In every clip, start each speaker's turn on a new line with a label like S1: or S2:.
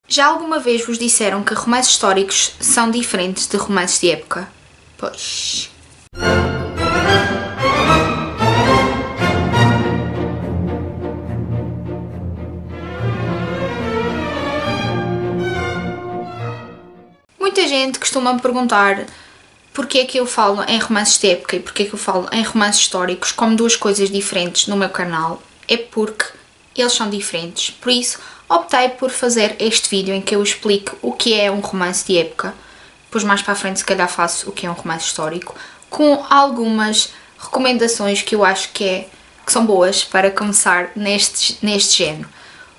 S1: Já alguma vez vos disseram que romances históricos são diferentes de romances de época? Pois. Muita gente costuma me perguntar porque é que eu falo em romances de época e porque é que eu falo em romances históricos como duas coisas diferentes no meu canal. É porque eles são diferentes, por isso optei por fazer este vídeo em que eu explico o que é um romance de época, depois mais para a frente se calhar faço o que é um romance histórico, com algumas recomendações que eu acho que são boas para começar neste género.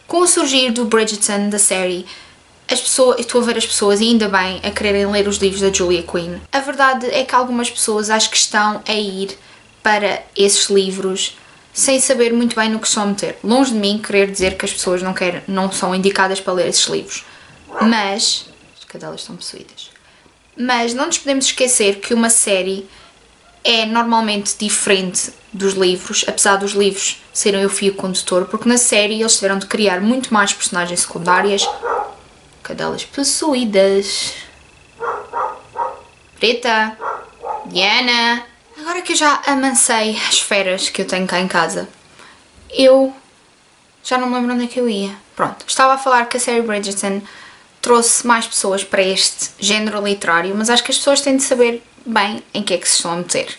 S1: Com o surgir do Bridgerton, da série, estou a ver as pessoas, e ainda bem, a quererem ler os livros da Julia Quinn. A verdade é que algumas pessoas acho que estão a ir para esses livros sem saber muito bem no que estão a meter. Longe de mim querer dizer que as pessoas não são indicadas para ler esses livros. Mas... as cadelas estão possuídas. Mas não nos podemos esquecer que uma série é normalmente diferente dos livros, apesar dos livros serem o fio condutor, porque na série eles tiveram de criar muito mais personagens secundárias. Cadelas possuídas. Preta. Diana. Agora que eu já amancei as feras que eu tenho cá em casa, eu já não me lembro onde é que eu ia. Pronto, estava a falar que a série Bridgerton trouxe mais pessoas para este género literário, mas acho que as pessoas têm de saber bem em que é que se estão a meter.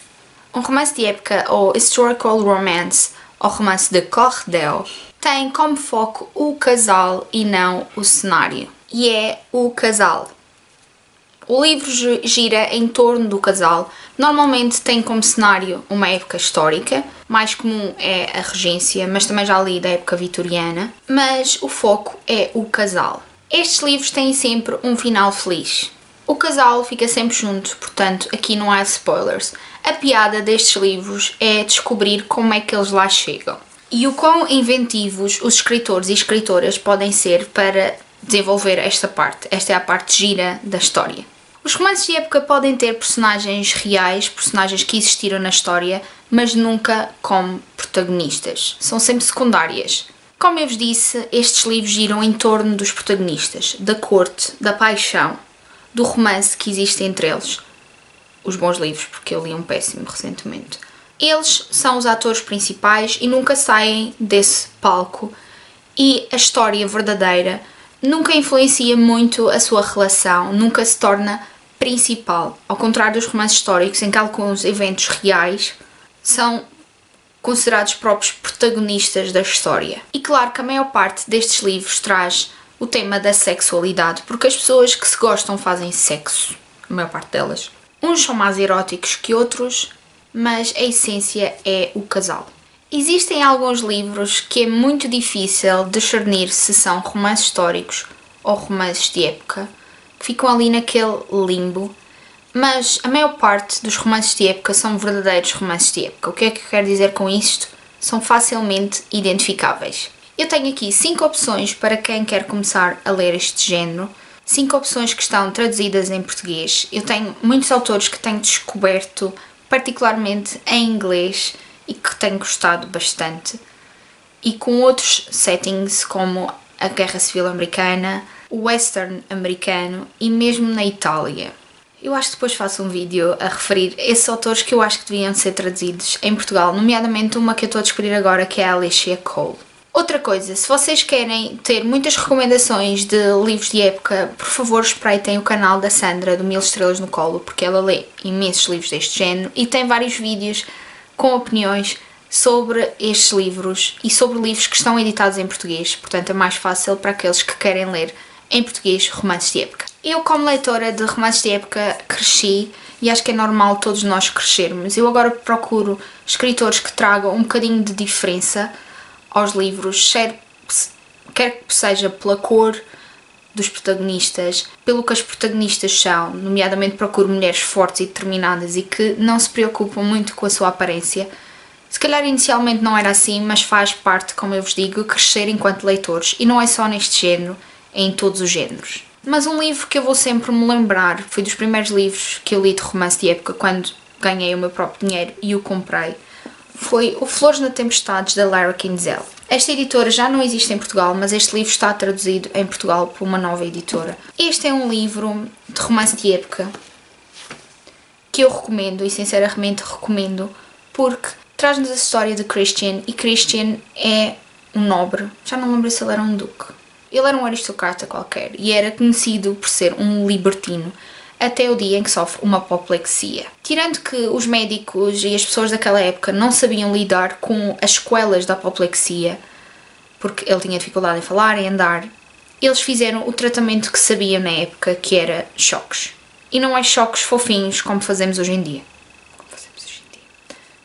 S1: Um romance de época, ou historical romance, ou romance de cordel, tem como foco o casal e não o cenário. E é o casal. O livro gira em torno do casal. Normalmente tem como cenário uma época histórica, mais comum é a regência, mas também já li da época vitoriana, mas o foco é o casal. Estes livros têm sempre um final feliz. O casal fica sempre junto, portanto aqui não há spoilers. A piada destes livros é descobrir como é que eles lá chegam. E o quão inventivos os escritores e escritoras podem ser para desenvolver esta parte. Esta é a parte gira da história. Os romances de época podem ter personagens reais, personagens que existiram na história, mas nunca como protagonistas. São sempre secundárias. Como eu vos disse, estes livros giram em torno dos protagonistas, da corte, da paixão, do romance que existe entre eles. Os bons livros, porque eu li um péssimo recentemente. Eles são os atores principais e nunca saem desse palco, e a história verdadeira nunca influencia muito a sua relação, nunca se torna principal, ao contrário dos romances históricos em que alguns eventos reais são considerados próprios protagonistas da história. E claro que a maior parte destes livros traz o tema da sexualidade, porque as pessoas que se gostam fazem sexo, a maior parte delas. Uns são mais eróticos que outros, mas a essência é o casal. Existem alguns livros que é muito difícil discernir se são romances históricos ou romances de época, que ficam ali naquele limbo, mas a maior parte dos romances de época são verdadeiros romances de época. O que é que eu quero dizer com isto? São facilmente identificáveis. Eu tenho aqui 5 opções para quem quer começar a ler este género, 5 opções que estão traduzidas em português. Eu tenho muitos autores que tenho descoberto, particularmente em inglês, e que tenho gostado bastante, e com outros settings como a Guerra Civil Americana, o Western americano e mesmo na Itália. Eu acho que depois faço um vídeo a referir esses autores que eu acho que deviam ser traduzidos em Portugal, nomeadamente uma que eu estou a descobrir agora, que é a Alicia Cole. Outra coisa, se vocês querem ter muitas recomendações de livros de época, por favor espreitem o canal da Sandra, do 1000 Estrelas no Colo, porque ela lê imensos livros deste género e tem vários vídeos com opiniões sobre estes livros e sobre livros que estão editados em português, portanto é mais fácil para aqueles que querem ler em português romances de época. Eu, como leitora de romances de época, cresci, e acho que é normal todos nós crescermos. Eu agora procuro escritores que tragam um bocadinho de diferença aos livros, quer que seja pela cor dos protagonistas, pelo que as protagonistas são, nomeadamente procuro mulheres fortes e determinadas e que não se preocupam muito com a sua aparência. Se calhar inicialmente não era assim, mas faz parte, como eu vos digo, crescer enquanto leitores, e não é só neste género, é em todos os géneros. Mas um livro que eu vou sempre me lembrar, foi dos primeiros livros que eu li de romance de época quando ganhei o meu próprio dinheiro e o comprei, foi o Flores na Tempestade, da Lara Kinzel. Esta editora já não existe em Portugal, mas este livro está traduzido em Portugal por uma nova editora. Este é um livro de romance de época que eu recomendo e sinceramente recomendo porque traz-nos a história de Christian e Christian é um nobre, já não lembro se ele era um duque. Ele era um aristocrata qualquer e era conhecido por ser um libertino até o dia em que sofre uma apoplexia. Tirando que os médicos e as pessoas daquela época não sabiam lidar com as sequelas da apoplexia, porque ele tinha dificuldade em falar e andar, eles fizeram o tratamento que sabiam na época, que era choques. E não é choques fofinhos como fazemos hoje em dia.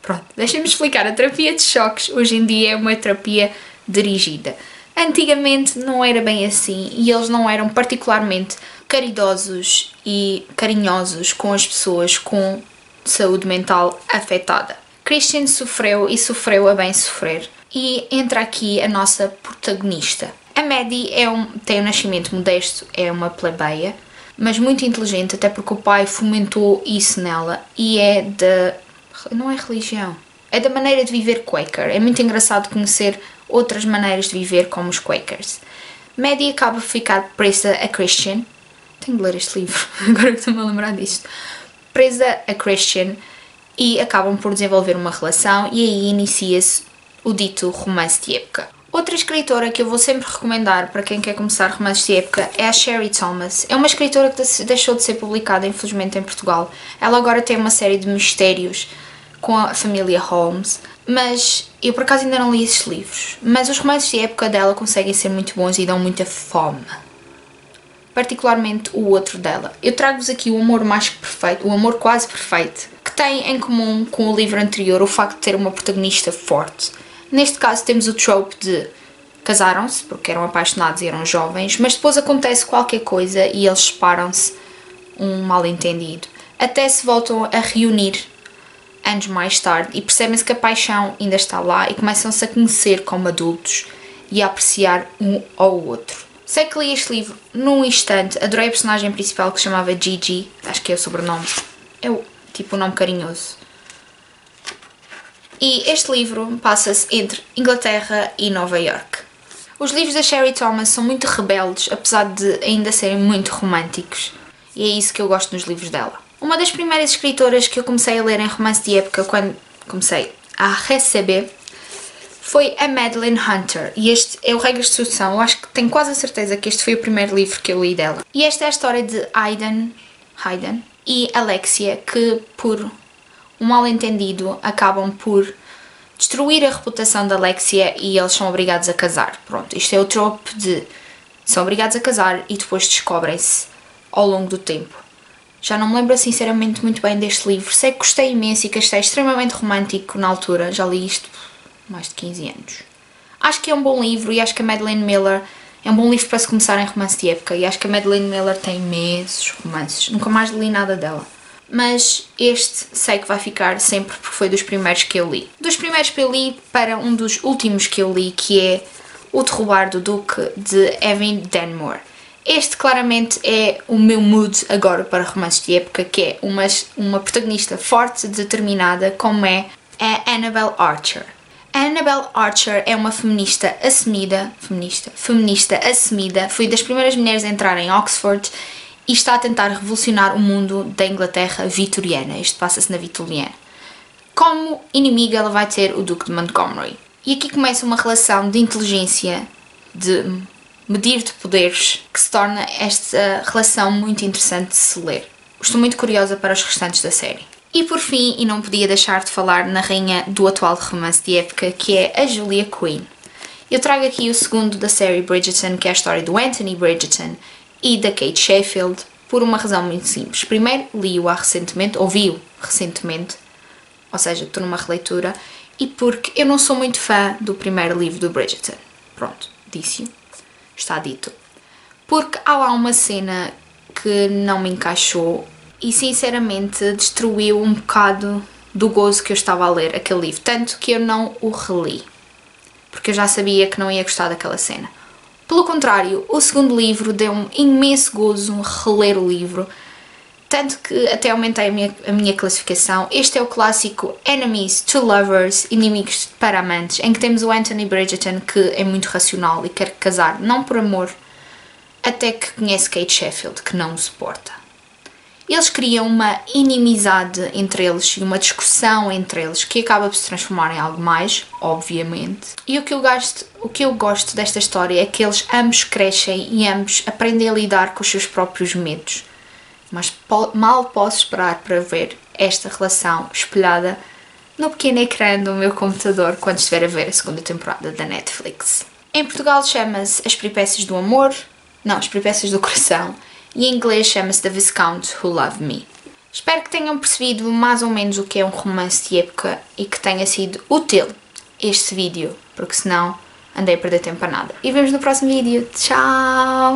S1: Pronto, deixem-me explicar. A terapia de choques hoje em dia é uma terapia dirigida. Antigamente não era bem assim e eles não eram particularmente caridosos e carinhosos com as pessoas com saúde mental afetada. Christian sofreu e sofreu a bem sofrer. E entra aqui a nossa protagonista. A Maddie tem um nascimento modesto, é uma plebeia, mas muito inteligente, até porque o pai fomentou isso nela e não é religião, é da maneira de viver Quaker. É muito engraçado conhecer outras maneiras de viver como os Quakers. Maddie acaba por ficar presa a Christian. Tenho de ler este livro, agora que estou-me a lembrar disto. Presa a Christian e acabam por desenvolver uma relação e aí inicia-se o dito romance de época. Outra escritora que eu vou sempre recomendar para quem quer começar romances de época é a Sherry Thomas. É uma escritora que deixou de ser publicada, infelizmente, em Portugal. Ela agora tem uma série de mistérios com a família Holmes, mas eu por acaso ainda não li esses livros. Mas os romances de época dela conseguem ser muito bons e dão muita fome. Particularmente o outro dela. Eu trago-vos aqui o amor mais que perfeito, o amor quase perfeito, que tem em comum com o livro anterior o facto de ter uma protagonista forte. Neste caso temos o trope de casaram-se porque eram apaixonados e eram jovens, mas depois acontece qualquer coisa e eles separam-se, um mal-entendido. Até se voltam a reunir anos mais tarde e percebem-se que a paixão ainda está lá e começam-se a conhecer como adultos e a apreciar um ao outro. Sei que li este livro num instante, adorei a personagem principal que se chamava Gigi, acho que é o sobrenome, é tipo um nome carinhoso. E este livro passa-se entre Inglaterra e Nova York. Os livros da Sherry Thomas são muito rebeldes, apesar de ainda serem muito românticos. E é isso que eu gosto nos livros dela. Uma das primeiras escritoras que eu comecei a ler em romance de época, quando comecei a receber, foi a Madeline Hunter. E este é o Regras de Sedução. Eu acho que tenho quase a certeza que este foi o primeiro livro que eu li dela. E esta é a história de Hayden e Alexia, que por um mal-entendido acabam por destruir a reputação da Alexia e eles são obrigados a casar. Pronto, isto é o trope de são obrigados a casar e depois descobrem-se ao longo do tempo. Já não me lembro sinceramente muito bem deste livro. Sei que gostei imenso e que achei extremamente romântico na altura. Já li isto há mais de 15 anos. Acho que é um bom livro e acho que a Madeline Miller é um bom livro para se começar em romance de época. E acho que a Madeline Miller tem imensos romances. Nunca mais li nada dela. Mas este sei que vai ficar sempre porque foi dos primeiros que eu li. Dos primeiros que eu li para um dos últimos que eu li, que é O Derrubar do Duque, de Evan Denmore. Este claramente é o meu mood agora para romances de época, que é uma protagonista forte, determinada, como é a Annabelle Archer. A Annabelle Archer é uma feminista assumida, foi das primeiras mulheres a entrar em Oxford e está a tentar revolucionar o mundo da Inglaterra vitoriana. Isto passa-se na vitoriana. Como inimiga ela vai ter o Duque de Montgomery. E aqui começa uma relação de inteligência, de medir de poderes, que se torna esta relação muito interessante de se ler. Estou muito curiosa para os restantes da série. E por fim, e não podia deixar de falar na rainha do atual romance de época, que é a Julia Quinn. Eu trago aqui o segundo da série Bridgerton, que é a história do Anthony Bridgerton e da Kate Sheffield, por uma razão muito simples. Primeiro, ouvi-o recentemente, ou seja, estou numa releitura, e porque eu não sou muito fã do primeiro livro do Bridgerton. Pronto, disse-o, está dito. Porque há lá uma cena que não me encaixou e sinceramente destruiu um bocado do gozo que eu estava a ler aquele livro, tanto que eu não o reli, porque eu já sabia que não ia gostar daquela cena. Pelo contrário, o segundo livro deu-me imenso gozo reler o livro tanto que até aumentei a minha classificação. Este é o clássico Enemies to Lovers, inimigos para amantes, em que temos o Anthony Bridgerton, que é muito racional e quer casar, não por amor, até que conhece Kate Sheffield, que não o suporta. Eles criam uma inimizade entre eles e uma discussão entre eles que acaba por se transformar em algo mais, obviamente. E o que eu gosto desta história é que eles ambos crescem e ambos aprendem a lidar com os seus próprios medos. Mas mal posso esperar para ver esta relação espelhada no pequeno ecrã do meu computador quando estiver a ver a segunda temporada da Netflix. Em Portugal chama-se As Peripécias do Amor, não, As Peripécias do Coração, e em inglês chama-se The Viscount Who Loved Me. Espero que tenham percebido mais ou menos o que é um romance de época e que tenha sido útil este vídeo, porque senão andei a perder tempo a nada. E vemos no próximo vídeo. Tchau!